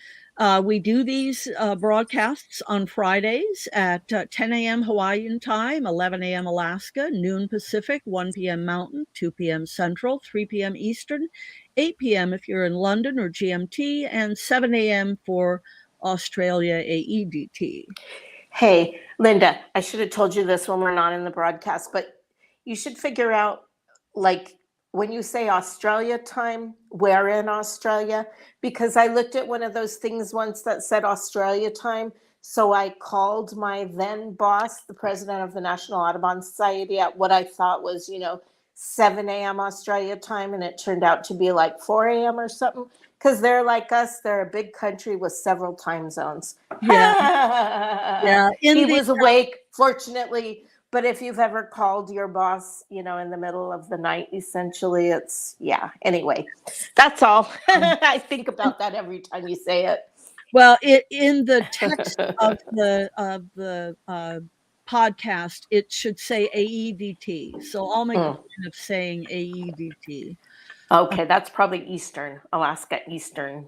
Speaker 1: We do these broadcasts on Fridays at 10 a.m. Hawaiian time, 11 a.m. Alaska, noon Pacific, 1 p.m. Mountain, 2 p.m. Central, 3 p.m. Eastern, 8 p.m. if you're in London or GMT, and 7 a.m. for Australia AEDT.
Speaker 2: Hey, Linda, I should have told you this when we're not in the broadcast, but you should figure out, like, when you say Australia time, where in Australia? Because I looked at one of those things once that said Australia time. So I called my then boss, the president of the National Audubon Society, at what I thought was, 7 a.m. Australia time. And it turned out to be like 4 a.m. or something. Because they're like us. They're a big country with several time zones.
Speaker 1: Yeah.
Speaker 2: He was awake, fortunately. But if you've ever called your boss, in the middle of the night, essentially, it's, anyway, that's all. I think about that every time you say it.
Speaker 1: Well, in the text of the podcast, it should say AEDT. So I'll make a point of saying AEDT.
Speaker 2: Okay, that's probably Eastern, Alaska Eastern.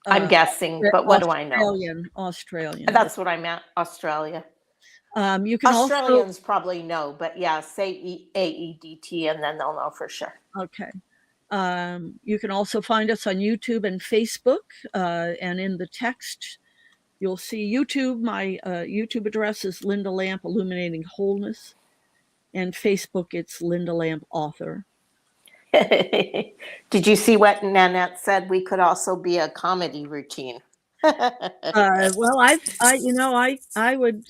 Speaker 2: I'm guessing, but what do I know?
Speaker 1: Australian.
Speaker 2: That's what I meant, Australia.
Speaker 1: You can
Speaker 2: Australians probably know, but say AEDT and then they'll know for sure.
Speaker 1: Okay. You can also find us on YouTube and Facebook, and in the text, you'll see YouTube. My YouTube address is Linda Lamp Illuminating Wholeness, and Facebook, it's Linda Lamp Author.
Speaker 2: Did you see what Nanette said? We could also be a comedy routine.
Speaker 1: Well, I would.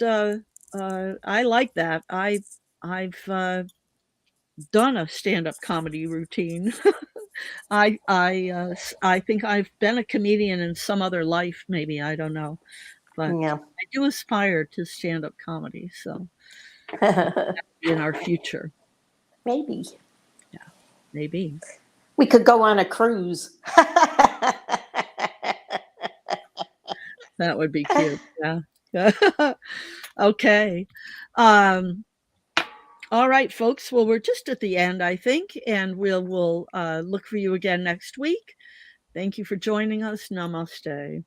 Speaker 1: I like that. I've done a stand-up comedy routine. I think I've been a comedian in some other life, maybe, I don't know, but
Speaker 2: Yeah.
Speaker 1: I do aspire to stand-up comedy, so in our future.
Speaker 2: Maybe.
Speaker 1: Yeah, maybe.
Speaker 2: We could go on a cruise.
Speaker 1: That would be cute. Yeah. Okay. Um, all right, folks. Well, we're just at the end, I think, and we'll look for you again next week. Thank you for joining us. Namaste.